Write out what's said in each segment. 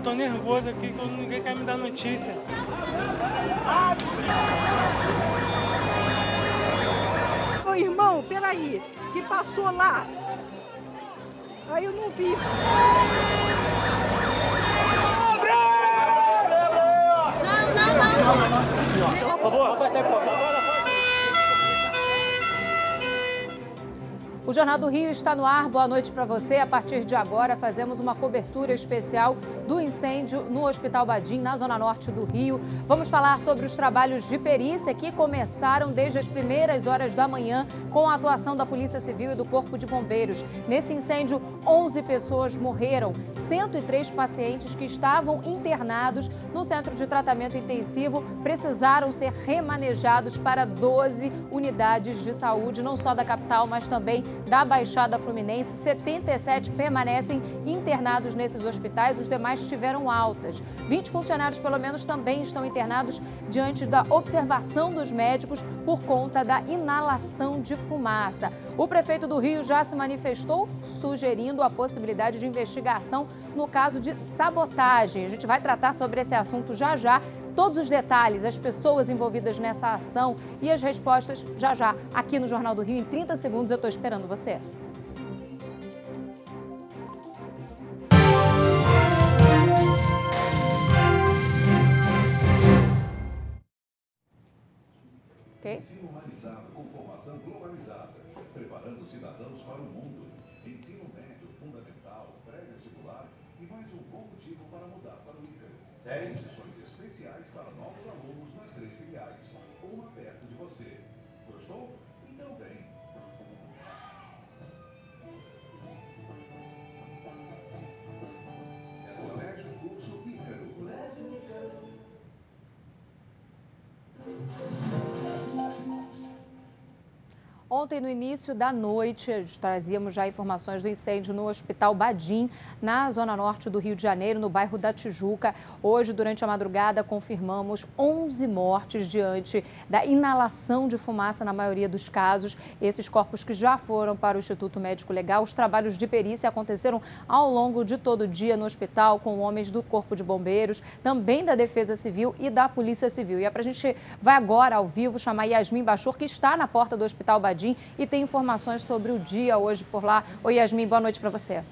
tô nervoso aqui, que ninguém quer me dar notícia. Ô irmão, peraí, que passou lá. Aí eu não vi. Não. Por favor. O Jornal do Rio está no ar. Boa noite para você. A partir de agora, fazemos uma cobertura especial do incêndio no Hospital Badim, na Zona Norte do Rio. Vamos falar sobre os trabalhos de perícia que começaram desde as primeiras horas da manhã com a atuação da Polícia Civil e do Corpo de Bombeiros. Nesse incêndio, 11 pessoas morreram, 103 pacientes que estavam internados no Centro de Tratamento Intensivo precisaram ser remanejados para 12 unidades de saúde, não só da capital, mas também da Baixada Fluminense. 77 permanecem internados nesses hospitais, os demais tiveram altas. 20 funcionários, pelo menos, também estão internados diante da observação dos médicos por conta da inalação de fumaça. O prefeito do Rio já se manifestou, sugerindo a possibilidade de investigação no caso de sabotagem. A gente vai tratar sobre esse assunto já já. Todos os detalhes, as pessoas envolvidas nessa ação e as respostas já já aqui no Jornal do Rio. Em 30 segundos eu estou esperando você. Ok? Ensino humanizado com formação globalizada, preparando cidadãos para o mundo. Ensino médio, fundamental, pré-vestibular e mais um bom motivo para mudar para o Ícaro. 10 sessões especiais para novos alunos nas 3 filiais, uma perto de você. Gostou? Então vem. É Colégio Curso Ícaro. Colégio Ícaro. Ontem, no início da noite, trazíamos já informações do incêndio no Hospital Badim, na Zona Norte do Rio de Janeiro, no bairro da Tijuca. Hoje, durante a madrugada, confirmamos 11 mortes diante da inalação de fumaça na maioria dos casos. Esses corpos que já foram para o Instituto Médico Legal. Os trabalhos de perícia aconteceram ao longo de todo o dia no hospital, com homens do Corpo de Bombeiros, também da Defesa Civil e da Polícia Civil. E a gente vai agora, ao vivo, chamar Yasmin Bachor, que está na porta do Hospital Badim e tem informações sobre o dia hoje por lá. Oi, Yasmin, boa noite para você.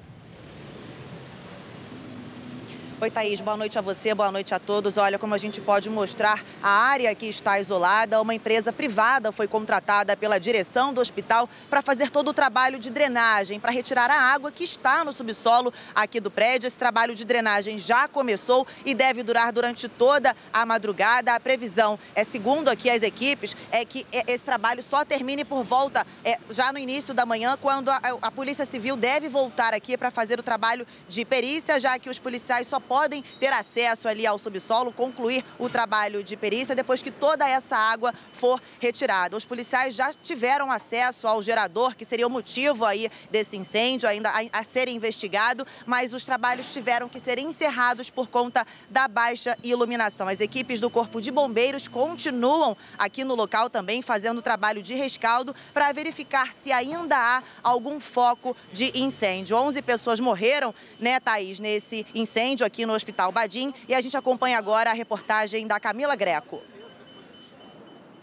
Oi, Thaís, boa noite a você, boa noite a todos. Olha, como a gente pode mostrar, a área que está isolada, uma empresa privada foi contratada pela direção do hospital para fazer todo o trabalho de drenagem, para retirar a água que está no subsolo aqui do prédio. Esse trabalho de drenagem já começou e deve durar durante toda a madrugada. A previsão, segundo aqui as equipes, é que esse trabalho só termine por volta já no início da manhã, quando a Polícia Civil deve voltar aqui para fazer o trabalho de perícia, já que os policiais só podem ter acesso ali ao subsolo, concluir o trabalho de perícia depois que toda essa água for retirada. Os policiais já tiveram acesso ao gerador, que seria o motivo aí desse incêndio, ainda a ser investigado, mas os trabalhos tiveram que ser encerrados por conta da baixa iluminação. As equipes do Corpo de Bombeiros continuam aqui no local também fazendo o trabalho de rescaldo para verificar se ainda há algum foco de incêndio. 11 pessoas morreram, né, Thaís, nesse incêndio aqui no Hospital Badim, e a gente acompanha agora a reportagem da Camila Greco.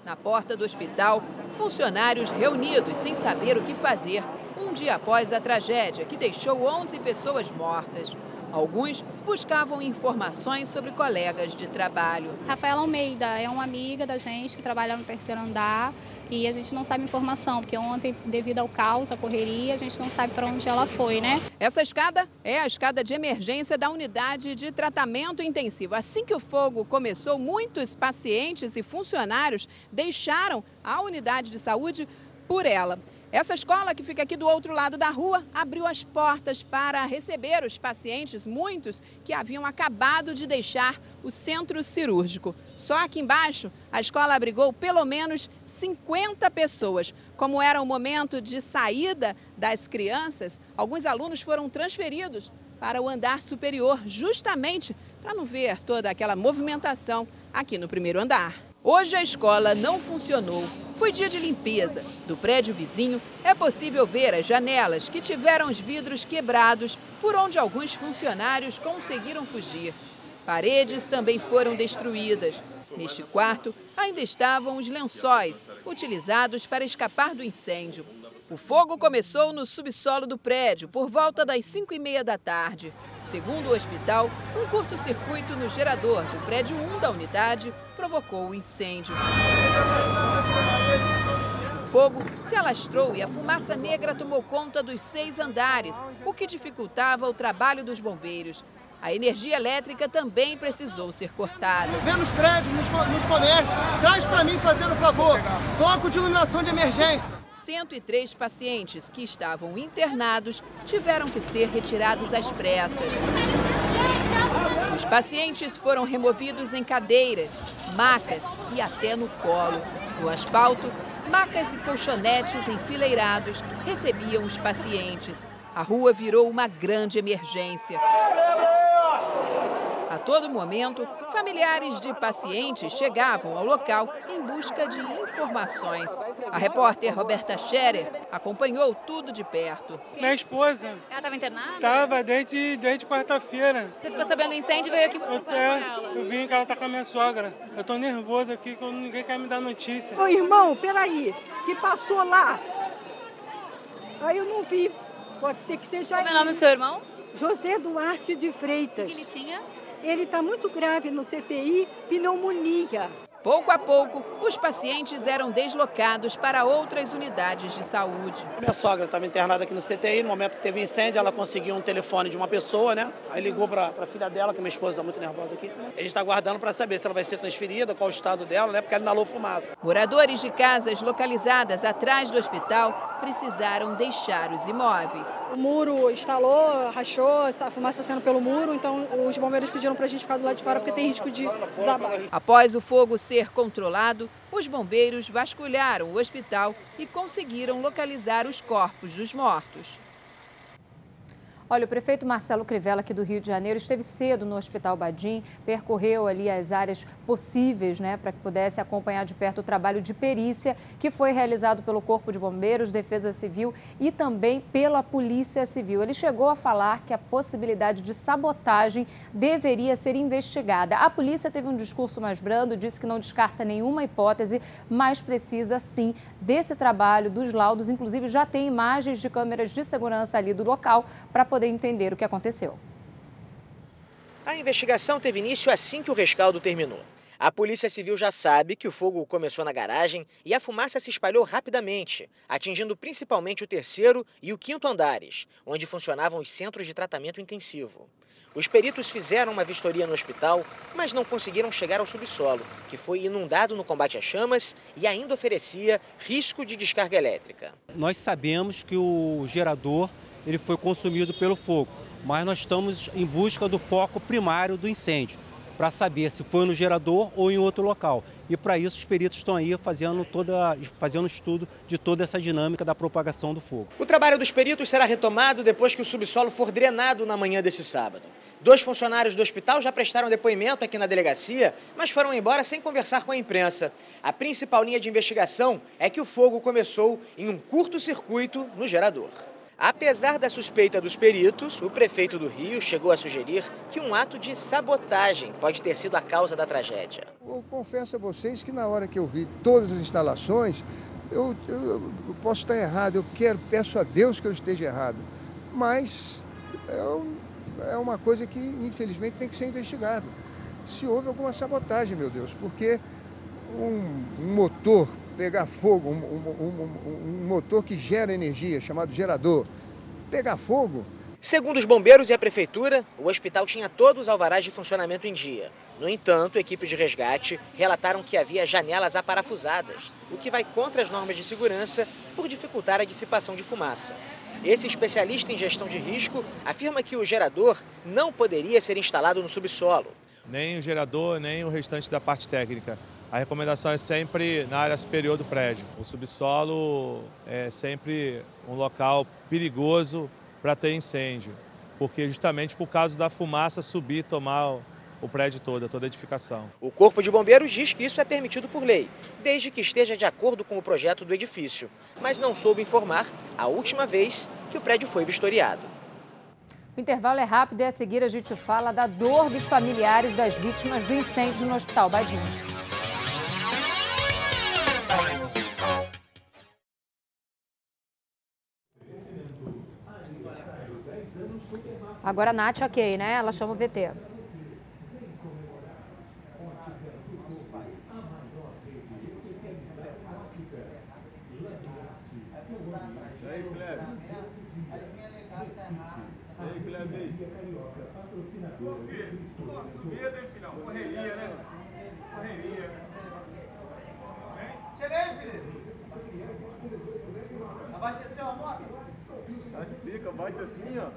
Na porta do hospital, funcionários reunidos sem saber o que fazer, um dia após a tragédia que deixou 11 pessoas mortas. Alguns buscavam informações sobre colegas de trabalho. Rafaela Almeida é uma amiga da gente que trabalha no 3º andar e a gente não sabe informação, porque ontem, devido ao caos, a correria, a gente não sabe para onde ela foi, né? Essa escada é a escada de emergência da unidade de tratamento intensivo. Assim que o fogo começou, muitos pacientes e funcionários deixaram a unidade de saúde por ela. Essa escola, que fica aqui do outro lado da rua, abriu as portas para receber os pacientes, muitos que haviam acabado de deixar o centro cirúrgico. Só aqui embaixo, a escola abrigou pelo menos 50 pessoas. Como era o momento de saída das crianças, alguns alunos foram transferidos para o andar superior, justamente para não ver toda aquela movimentação aqui no 1º andar. Hoje a escola não funcionou. Foi dia de limpeza. Do prédio vizinho é possível ver as janelas que tiveram os vidros quebrados, por onde alguns funcionários conseguiram fugir. Paredes também foram destruídas. Neste quarto ainda estavam os lençóis, utilizados para escapar do incêndio. O fogo começou no subsolo do prédio por volta das 5h30 da tarde. Segundo o hospital, um curto-circuito no gerador do prédio 1 da unidade provocou o incêndio. O fogo se alastrou e a fumaça negra tomou conta dos 6 andares, o que dificultava o trabalho dos bombeiros. A energia elétrica também precisou ser cortada. Vê nos prédios, nos comércios, traz para mim fazendo favor, bloco de iluminação de emergência. 103 pacientes que estavam internados tiveram que ser retirados às pressas. Os pacientes foram removidos em cadeiras, macas e até no colo. No asfalto, macas e colchonetes enfileirados recebiam os pacientes. A rua virou uma grande emergência. A todo momento, familiares de pacientes chegavam ao local em busca de informações. A repórter Roberta Scherer acompanhou tudo de perto. Minha esposa. Ela estava internada? Estava desde quarta-feira. Você ficou sabendo do incêndio e veio aqui para ela? Eu vim que ela está com a minha sogra. Eu estou nervoso aqui, que ninguém quer me dar notícia. Ô irmão, peraí, que passou lá. Aí eu não vi. Pode ser que seja. Qual é o nome do seu irmão? José Duarte de Freitas. O que ele tinha? Ele está muito grave no CTI, pneumonia. Pouco a pouco, os pacientes eram deslocados para outras unidades de saúde. Minha sogra estava internada aqui no CTI, no momento que teve incêndio, ela conseguiu um telefone de uma pessoa, né? Aí ligou para a filha dela, que minha esposa está muito nervosa aqui. A gente está aguardando para saber se ela vai ser transferida, qual o estado dela, né? Porque ela inalou fumaça. Moradores de casas localizadas atrás do hospital precisaram deixar os imóveis. O muro instalou, rachou, a fumaça está saindo pelo muro, então os bombeiros pediram para a gente ficar do lado de fora porque tem risco de desabar. Após o fogo ser controlado, os bombeiros vasculharam o hospital e conseguiram localizar os corpos dos mortos. Olha, o prefeito Marcelo Crivella, aqui do Rio de Janeiro, esteve cedo no Hospital Badim, percorreu ali as áreas possíveis, né, para que pudesse acompanhar de perto o trabalho de perícia que foi realizado pelo Corpo de Bombeiros, Defesa Civil e também pela Polícia Civil. Ele chegou a falar que a possibilidade de sabotagem deveria ser investigada. A polícia teve um discurso mais brando, disse que não descarta nenhuma hipótese, mas precisa sim desse trabalho, dos laudos. Inclusive já tem imagens de câmeras de segurança ali do local para poder entender o que aconteceu. A investigação teve início assim que o rescaldo terminou. A Polícia Civil já sabe que o fogo começou na garagem e a fumaça se espalhou rapidamente, atingindo principalmente o 3º e o 5º andares, onde funcionavam os centros de tratamento intensivo. Os peritos fizeram uma vistoria no hospital, mas não conseguiram chegar ao subsolo, que foi inundado no combate às chamas e ainda oferecia risco de descarga elétrica. Nós sabemos que o gerador ele foi consumido pelo fogo, mas nós estamos em busca do foco primário do incêndio, para saber se foi no gerador ou em outro local. E para isso os peritos estão aí fazendo estudo de toda essa dinâmica da propagação do fogo. O trabalho dos peritos será retomado depois que o subsolo for drenado na manhã desse sábado. 2 funcionários do hospital já prestaram depoimento aqui na delegacia, mas foram embora sem conversar com a imprensa. A principal linha de investigação é que o fogo começou em um curto-circuito no gerador. Apesar da suspeita dos peritos, o prefeito do Rio chegou a sugerir que um ato de sabotagem pode ter sido a causa da tragédia. Eu confesso a vocês que na hora que eu vi todas as instalações, eu posso estar errado, peço a Deus que eu esteja errado, mas é uma coisa que infelizmente tem que ser investigado. Se houve alguma sabotagem, meu Deus, porque um motor pegar fogo, um motor que gera energia, chamado gerador, pegar fogo. Segundo os bombeiros e a prefeitura, o hospital tinha todos os alvarás de funcionamento em dia. No entanto, equipes de resgate relataram que havia janelas aparafusadas, o que vai contra as normas de segurança por dificultar a dissipação de fumaça. Esse especialista em gestão de risco afirma que o gerador não poderia ser instalado no subsolo. Nem o gerador, nem o restante da parte técnica. A recomendação é sempre na área superior do prédio. O subsolo é sempre um local perigoso para ter incêndio, porque justamente por causa da fumaça subir, tomar o prédio todo, toda a edificação. O Corpo de Bombeiros diz que isso é permitido por lei, desde que esteja de acordo com o projeto do edifício, mas não soube informar a última vez que o prédio foi vistoriado. O intervalo é rápido e a seguir a gente fala da dor dos familiares das vítimas do incêndio no Hospital Badin. Agora a Nath, ok, né? Ela chama o VT. E aí, Kleber? E aí, Kleber? Subida, hein, filhão? Correria, né? Correria. Chega aí, filho. Abasteceu a moto? Tá seca, bate assim, ó.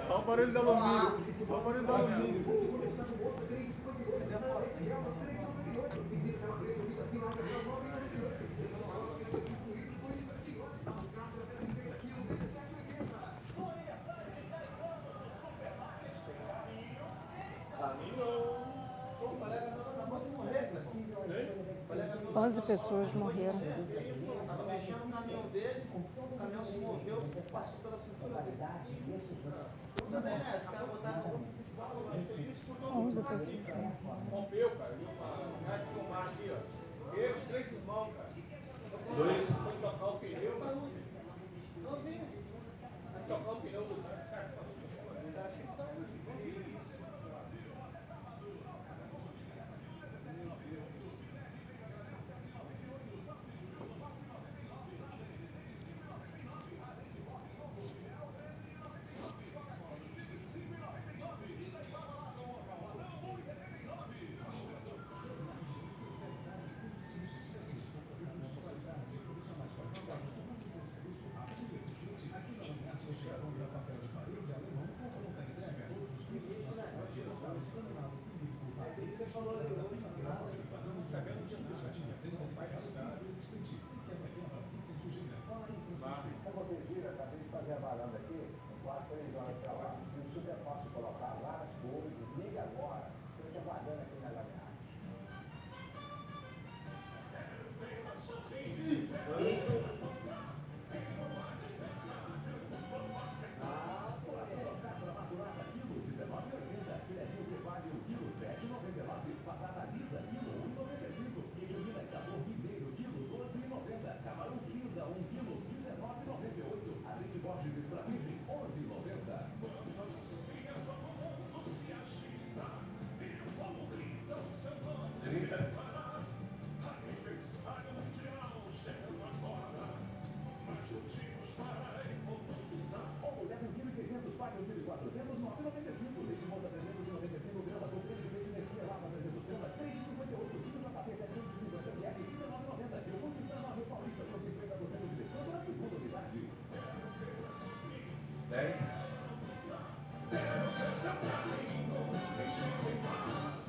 Só o barulho do alumínio. Só o barulho do alumínio. 11 pessoas morreram. Estava mexendo no caminhão dele, o caminhão se moveu, passou pela cintura dele. Também, né? Os caras botaram 11 pessoas. Rompeu, cara. Vai filmar aqui, ó. Eu, os 3 irmãos, cara. Dois. Foi tocar o pneu. Tocar o pneu do cara.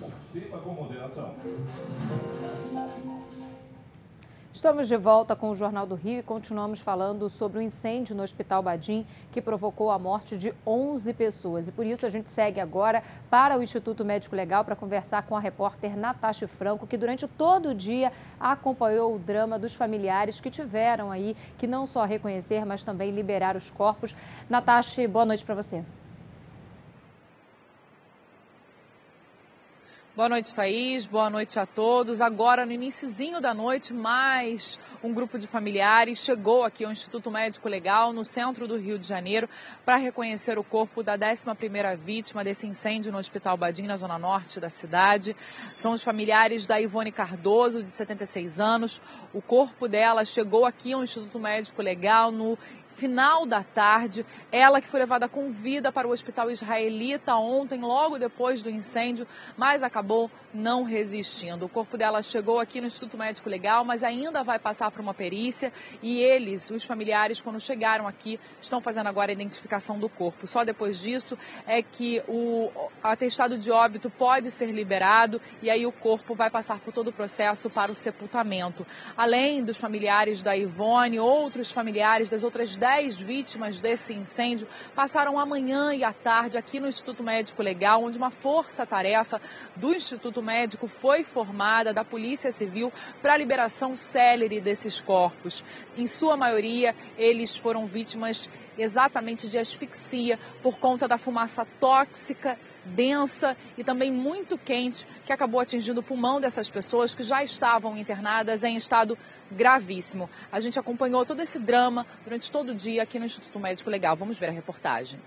Participa com moderação. Estamos de volta com o Jornal do Rio e continuamos falando sobre o incêndio no Hospital Badin, que provocou a morte de 11 pessoas. E por isso a gente segue agora para o Instituto Médico Legal para conversar com a repórter Natasha Franco, que durante todo o dia acompanhou o drama dos familiares que tiveram aí que não só reconhecer, mas também liberar os corpos. Natasha, boa noite para você. Boa noite, Thaís. Boa noite a todos. Agora, no iniciozinho da noite, mais um grupo de familiares chegou aqui ao Instituto Médico Legal, no centro do Rio de Janeiro, para reconhecer o corpo da 11ª vítima desse incêndio no Hospital Badin, na zona norte da cidade. São os familiares da Ivone Cardoso, de 76 anos. O corpo dela chegou aqui ao Instituto Médico Legal no final da tarde, ela que foi levada com vida para o hospital israelita ontem, logo depois do incêndio, mas acabou não resistindo. O corpo dela chegou aqui no Instituto Médico Legal, mas ainda vai passar por uma perícia e eles, os familiares, quando chegaram aqui, estão fazendo agora a identificação do corpo. Só depois disso é que o atestado de óbito pode ser liberado e aí o corpo vai passar por todo o processo para o sepultamento. Além dos familiares da Ivone, outros familiares das outras 10 vítimas desse incêndio passaram a manhã e a tarde aqui no Instituto Médico Legal, onde uma força-tarefa do Instituto Médico foi formada, da Polícia Civil, para a liberação célere desses corpos. Em sua maioria, eles foram vítimas exatamente de asfixia por conta da fumaça tóxica, densa e também muito quente, que acabou atingindo o pulmão dessas pessoas que já estavam internadas em estado gravíssimo. A gente acompanhou todo esse drama durante todo o dia aqui no Instituto Médico Legal. Vamos ver a reportagem.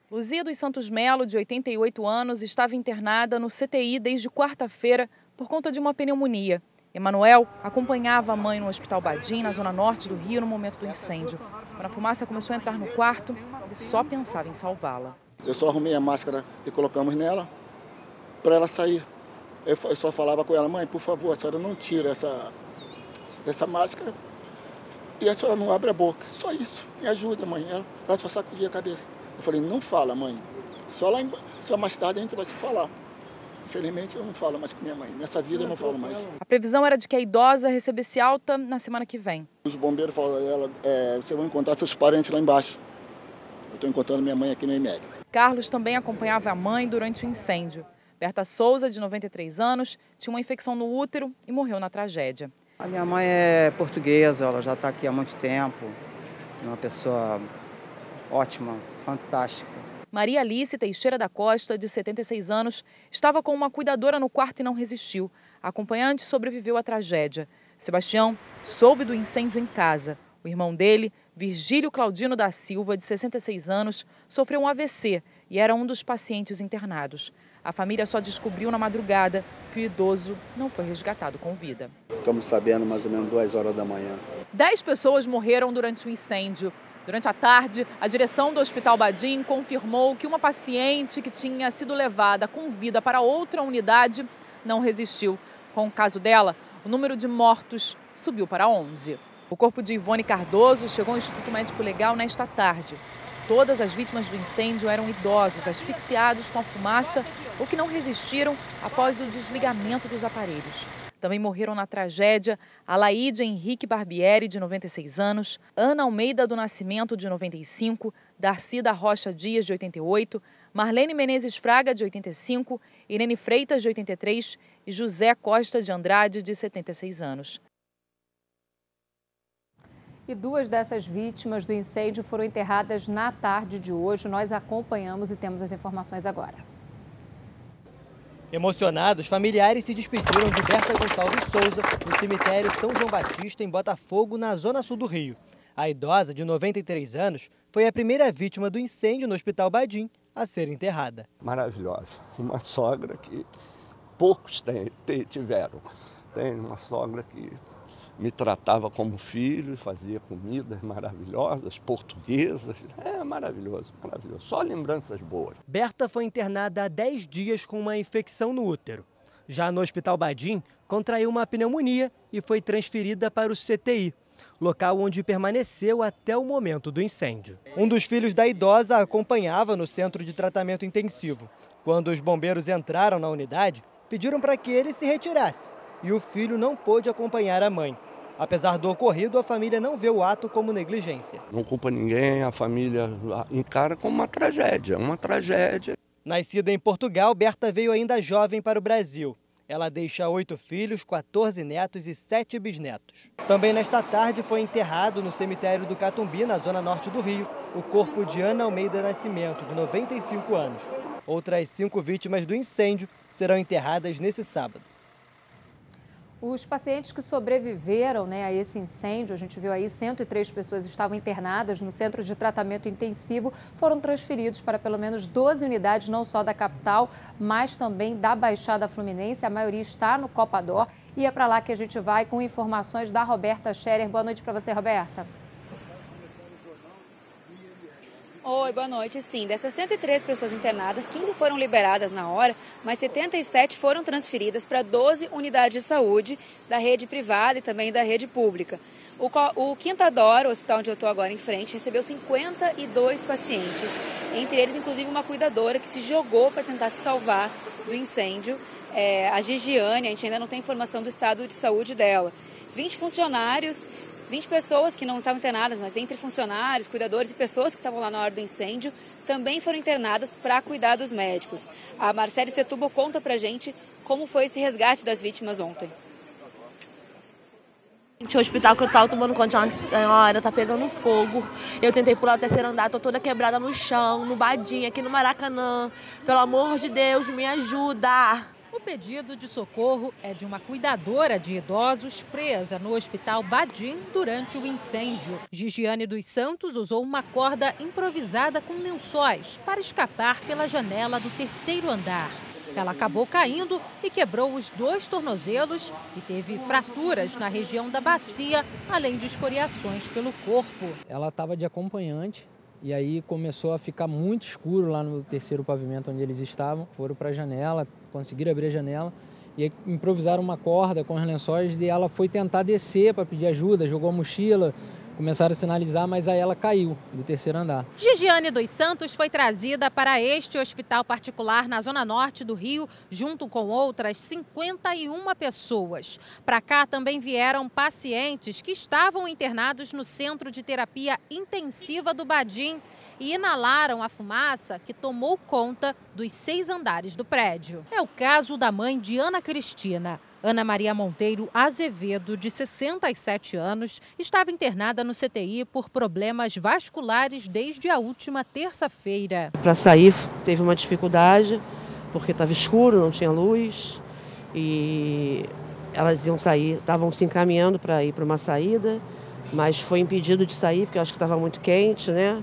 Luzia dos Santos Melo, de 88 anos, estava internada no CTI desde quarta-feira por conta de uma pneumonia. Emanuel acompanhava a mãe no Hospital Badim, na zona norte do Rio, no momento do incêndio. Quando a fumaça começou a entrar no quarto, ele só pensava em salvá-la. Eu só arrumei a máscara e colocamos nela para ela sair. Eu só falava com ela: mãe, por favor, a senhora não tira essa máscara e a senhora não abre a boca. Só isso, me ajuda, mãe. Ela só sacudia a cabeça. Eu falei: não fala, mãe. Só mais tarde a gente vai se falar. Infelizmente eu não falo mais com minha mãe. Nessa vida eu não falo mais. A previsão era de que a idosa recebesse alta na semana que vem. Os bombeiros falaram: você vai encontrar seus parentes lá embaixo. Eu estou encontrando minha mãe aqui no IMEG. Carlos também acompanhava a mãe durante o incêndio. Berta Souza, de 93 anos, tinha uma infecção no útero e morreu na tragédia. A minha mãe é portuguesa, ela já está aqui há muito tempo. Uma pessoa ótima, fantástica. Maria Alice Teixeira da Costa, de 76 anos, estava com uma cuidadora no quarto e não resistiu. A acompanhante sobreviveu à tragédia. Sebastião soube do incêndio em casa. O irmão dele, Virgílio Claudino da Silva, de 66 anos, sofreu um AVC e era um dos pacientes internados. A família só descobriu na madrugada que o idoso não foi resgatado com vida. Ficamos sabendo mais ou menos 2 horas da manhã. 10 pessoas morreram durante o incêndio. Durante a tarde, a direção do Hospital Badim confirmou que uma paciente que tinha sido levada com vida para outra unidade não resistiu. Com o caso dela, o número de mortos subiu para 11. O corpo de Ivone Cardoso chegou ao Instituto Médico Legal nesta tarde. Todas as vítimas do incêndio eram idosos, asfixiados com a fumaça ou que não resistiram após o desligamento dos aparelhos. Também morreram na tragédia Alaide Henrique Barbieri, de 96 anos, Ana Almeida do Nascimento, de 95, Darcy da Rocha Dias, de 88, Marlene Menezes Fraga, de 85, Irene Freitas, de 83 e José Costa de Andrade, de 76 anos. E 2 dessas vítimas do incêndio foram enterradas na tarde de hoje. Nós acompanhamos e temos as informações agora. Emocionados, familiares se despediram de Berta Gonçalves Souza no cemitério São João Batista, em Botafogo, na zona sul do Rio. A idosa, de 93 anos, foi a primeira vítima do incêndio no Hospital Badim a ser enterrada. Maravilhosa. Uma sogra que poucos tiveram. Tem uma sogra que me tratava como filho, fazia comidas maravilhosas, portuguesas. É maravilhoso, maravilhoso. Só lembranças boas. Berta foi internada há 10 dias com uma infecção no útero. Já no Hospital Badim, contraiu uma pneumonia e foi transferida para o CTI, local onde permaneceu até o momento do incêndio. Um dos filhos da idosa a acompanhava no centro de tratamento intensivo. Quando os bombeiros entraram na unidade, pediram para que ele se retirasse e o filho não pôde acompanhar a mãe. Apesar do ocorrido, a família não vê o ato como negligência. Não culpa ninguém, a família encara como uma tragédia, Nascida em Portugal, Berta veio ainda jovem para o Brasil. Ela deixa 8 filhos, 14 netos e 7 bisnetos. Também nesta tarde foi enterrado no cemitério do Catumbi, na zona norte do Rio, o corpo de Ana Almeida Nascimento, de 95 anos. Outras 5 vítimas do incêndio serão enterradas nesse sábado. Os pacientes que sobreviveram a esse incêndio, a gente viu aí 103 pessoas estavam internadas no centro de tratamento intensivo, foram transferidos para pelo menos 12 unidades, não só da capital, mas também da Baixada Fluminense. A maioria está no Copador e é para lá que a gente vai com informações da Roberta Scherer. Boa noite para você, Roberta. Oi, boa noite. Sim, dessas 103 pessoas internadas, 15 foram liberadas na hora, mas 77 foram transferidas para 12 unidades de saúde da rede privada e também da rede pública. O Quintador, o hospital onde eu estou agora em frente, recebeu 52 pacientes, entre eles inclusive uma cuidadora que se jogou para tentar se salvar do incêndio. A Gigiane, a gente ainda não tem informação do estado de saúde dela. 20 funcionários 20 pessoas que não estavam internadas, mas entre funcionários, cuidadores e pessoas que estavam lá na hora do incêndio, também foram internadas para cuidar dos médicos. A Marcele Setúbal conta pra gente como foi esse resgate das vítimas ontem. O hospital que eu estava tomando conta de uma senhora, tá pegando fogo. Eu tentei pular o terceiro andar, tô toda quebrada no chão, no Badinho, aqui no Maracanã. Pelo amor de Deus, me ajuda! O pedido de socorro é de uma cuidadora de idosos presa no Hospital Badim durante o incêndio. Gigiane dos Santos usou uma corda improvisada com lençóis para escapar pela janela do terceiro andar. Ela acabou caindo e quebrou os 2 tornozelos e teve fraturas na região da bacia, além de escoriações pelo corpo. Ela estava de acompanhante e aí começou a ficar muito escuro lá no terceiro pavimento onde eles estavam. Foram para a janela, conseguiram abrir a janela e aí improvisaram uma corda com os lençóis e ela foi tentar descer para pedir ajuda, jogou a mochila. Começaram a sinalizar, mas aí ela caiu do terceiro andar. Gigiane dos Santos foi trazida para este hospital particular na zona norte do Rio, junto com outras 51 pessoas. Para cá também vieram pacientes que estavam internados no Centro de Terapia Intensiva do Badim e inalaram a fumaça que tomou conta dos 6 andares do prédio. É o caso da mãe de Ana Cristina. Ana Maria Monteiro Azevedo, de 67 anos, estava internada no CTI por problemas vasculares desde a última terça-feira. Para sair teve uma dificuldade, porque estava escuro, não tinha luz, e elas iam sair, estavam se encaminhando para ir para uma saída, mas foi impedido de sair, porque eu acho que estava muito quente, né?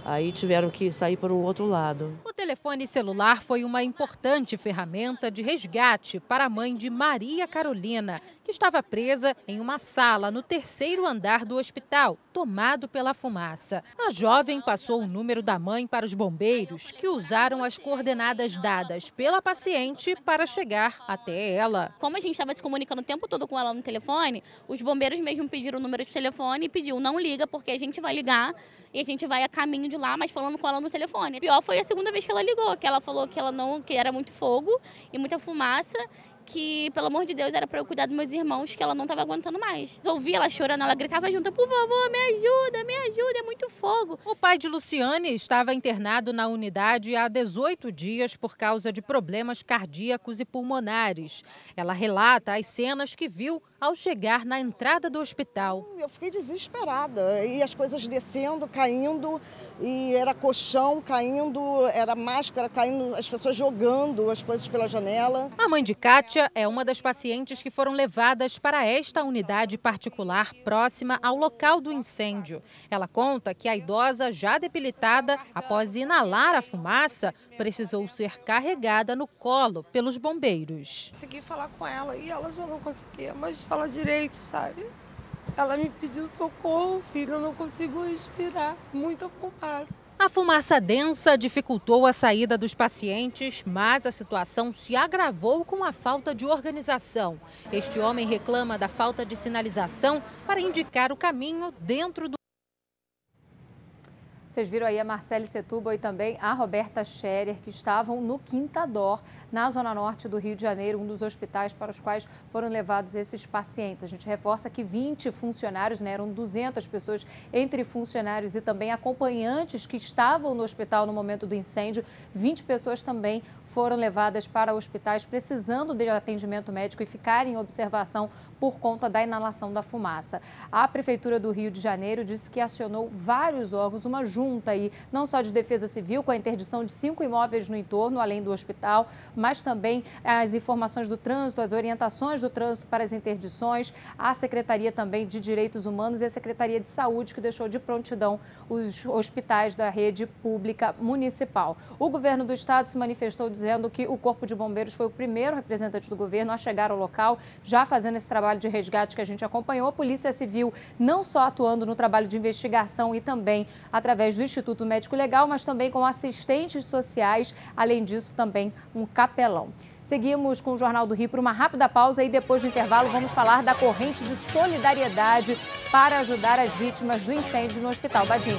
Aí tiveram que sair para um outro lado. O telefone celular foi uma importante ferramenta de resgate para a mãe de Maria Carolina, que estava presa em uma sala no terceiro andar do hospital, tomado pela fumaça. A jovem passou o número da mãe para os bombeiros, que usaram as coordenadas dadas pela paciente para chegar até ela. Como a gente estava se comunicando o tempo todo com ela no telefone, os bombeiros mesmo pediram o número de telefone e pediu, não liga, porque a gente vai ligar. E a gente vai a caminho de lá, mas falando com ela no telefone. O pior foi a segunda vez que ela ligou, que ela falou que era muito fogo e muita fumaça, que, pelo amor de Deus, era para eu cuidar dos meus irmãos, que ela não estava aguentando mais. Eu ouvi ela chorando, ela gritava junto, por favor, me ajuda, é muito fogo. O pai de Luciane estava internado na unidade há 18 dias por causa de problemas cardíacos e pulmonares. Ela relata as cenas que viu ao chegar na entrada do hospital. Eu fiquei desesperada, e as coisas descendo, caindo, e era colchão caindo, era máscara caindo, as pessoas jogando as coisas pela janela. A mãe de Kátia é uma das pacientes que foram levadas para esta unidade particular próxima ao local do incêndio. Ela conta que a idosa, já debilitada, após inalar a fumaça, precisou ser carregada no colo pelos bombeiros. Consegui falar com ela e ela já não conseguia mais falar direito, sabe? Ela me pediu socorro, filho, eu não consigo respirar, muita fumaça. A fumaça densa dificultou a saída dos pacientes, mas a situação se agravou com a falta de organização. Este homem reclama da falta de sinalização para indicar o caminho dentro do... Vocês viram aí a Marcele Setúbal e também a Roberta Scherer, que estavam no Quintador, na zona norte do Rio de Janeiro, um dos hospitais para os quais foram levados esses pacientes. A gente reforça que 20 funcionários, né, eram 200 pessoas entre funcionários e também acompanhantes que estavam no hospital no momento do incêndio. 20 pessoas também foram levadas para hospitais precisando de atendimento médico e ficarem em observação por conta da inalação da fumaça. A Prefeitura do Rio de Janeiro disse que acionou vários órgãos, uma junta aí, não só de defesa civil, com a interdição de 5 imóveis no entorno, além do hospital, mas também as informações do trânsito, as orientações do trânsito para as interdições, a Secretaria também de Direitos Humanos e a Secretaria de Saúde, que deixou de prontidão os hospitais da rede pública municipal. O governo do estado se manifestou dizendo que o Corpo de Bombeiros foi o primeiro representante do governo a chegar ao local, já fazendo esse trabalho de resgate que a gente acompanhou. A Polícia Civil não só atuando no trabalho de investigação e também através do Instituto Médico Legal, mas também com assistentes sociais, além disso também um capelão. Seguimos com o Jornal do Rio por uma rápida pausa e depois do intervalo vamos falar da corrente de solidariedade para ajudar as vítimas do incêndio no Hospital Badim.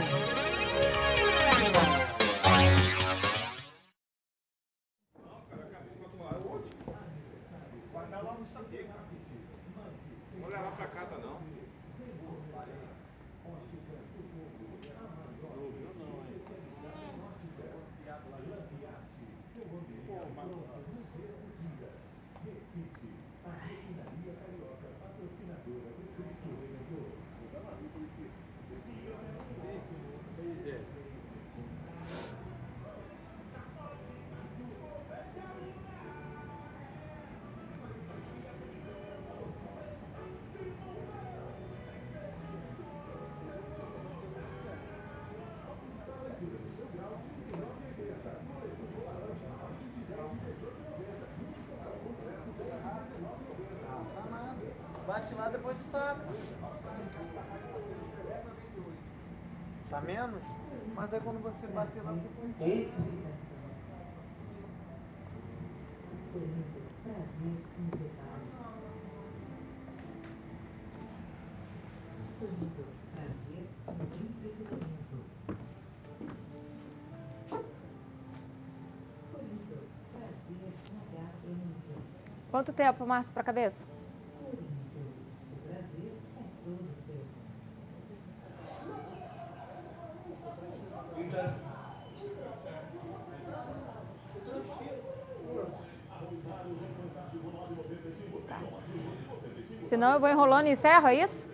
saca. Tá menos? Mas é quando você bater lá depois. Quanto tempo, Márcio, para a cabeça? Tá. Senão eu vou enrolando e encerro, é isso?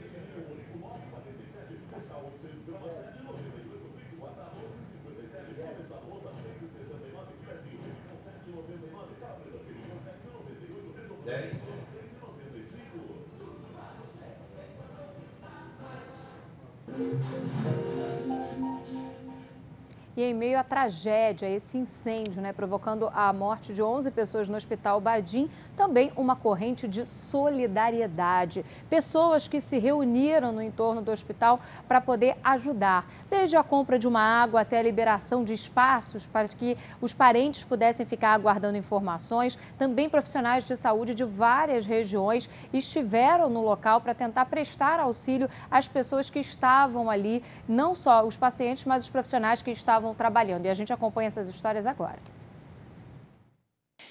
E em meio à tragédia, esse incêndio, provocando a morte de 11 pessoas no Hospital Badim, também uma corrente de solidariedade. Pessoas que se reuniram no entorno do hospital para poder ajudar, desde a compra de uma água até a liberação de espaços para que os parentes pudessem ficar aguardando informações. Também profissionais de saúde de várias regiões estiveram no local para tentar prestar auxílio às pessoas que estavam ali, não só os pacientes, mas os profissionais que estavam trabalhando. E a gente acompanha essas histórias agora.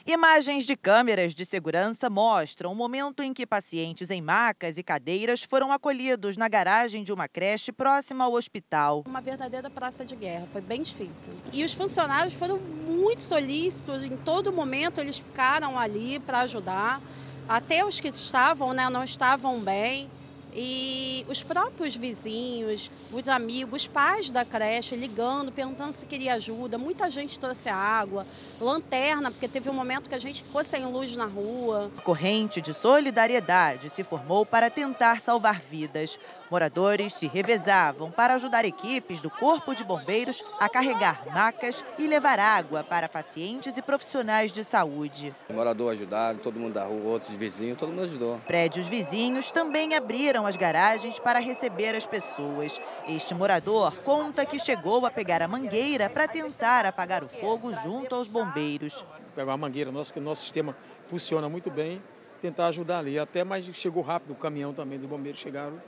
Imagens de câmeras de segurança mostram o momento em que pacientes em macas e cadeiras foram acolhidos na garagem de uma creche próxima ao hospital. Uma verdadeira praça de guerra, foi bem difícil. E os funcionários foram muito solícitos, em todo momento eles ficaram ali para ajudar. Até os que estavam, não estavam bem. E os próprios vizinhos, os amigos, os pais da creche ligando, perguntando se queria ajuda. Muita gente trouxe água, lanterna, porque teve um momento que a gente ficou sem luz na rua. A corrente de solidariedade se formou para tentar salvar vidas. Moradores se revezavam para ajudar equipes do Corpo de Bombeiros a carregar macas e levar água para pacientes e profissionais de saúde. O morador ajudaram, todo mundo da rua, outros vizinhos, todo mundo ajudou. Prédios vizinhos também abriram as garagens para receber as pessoas. Este morador conta que chegou a pegar a mangueira para tentar apagar o fogo junto aos bombeiros. Pegar a mangueira, que o nosso sistema funciona muito bem, tentar ajudar ali. Até, mas chegou rápido, o caminhão também dos bombeiros chegaram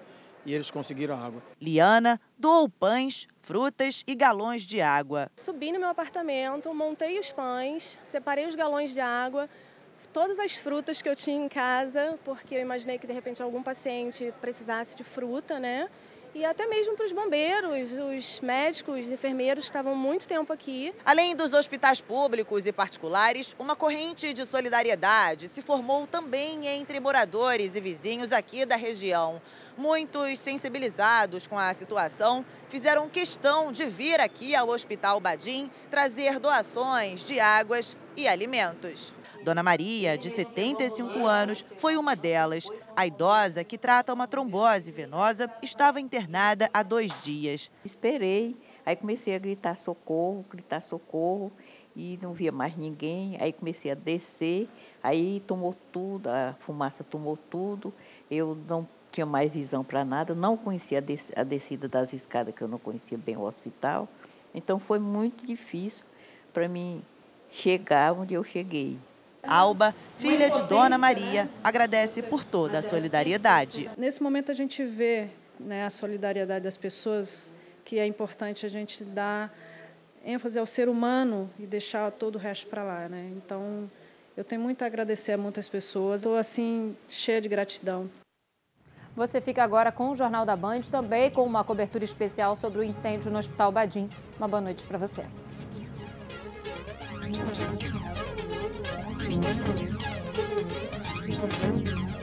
e eles conseguiram água. Liana doou pães, frutas e galões de água. Subi no meu apartamento, montei os pães, separei os galões de água, todas as frutas que eu tinha em casa, porque eu imaginei que de repente algum paciente precisasse de fruta, E até mesmo para os bombeiros, os médicos, os enfermeiros estavam muito tempo aqui. Além dos hospitais públicos e particulares, uma corrente de solidariedade se formou também entre moradores e vizinhos aqui da região. Muitos, sensibilizados com a situação, fizeram questão de vir aqui ao Hospital Badim trazer doações de águas e alimentos. Dona Maria, de 75 anos, foi uma delas. A idosa, que trata uma trombose venosa, estava internada há 2 dias. Esperei, aí comecei a gritar socorro, e não via mais ninguém. Aí comecei a descer, aí tomou tudo, a fumaça tomou tudo. Eu não tinha mais visão para nada, não conhecia a descida das escadas, que eu não conhecia bem o hospital. Então foi muito difícil para mim chegar onde eu cheguei. Alba, filha de Dona Maria, agradece por toda a solidariedade. Nesse momento a gente vê a solidariedade das pessoas, que é importante a gente dar ênfase ao ser humano e deixar todo o resto para lá. Então, eu tenho muito a agradecer a muitas pessoas. Estou, assim, cheia de gratidão. Você fica agora com o Jornal da Band, também com uma cobertura especial sobre o incêndio no Hospital Badim. Uma boa noite para você. Thank you.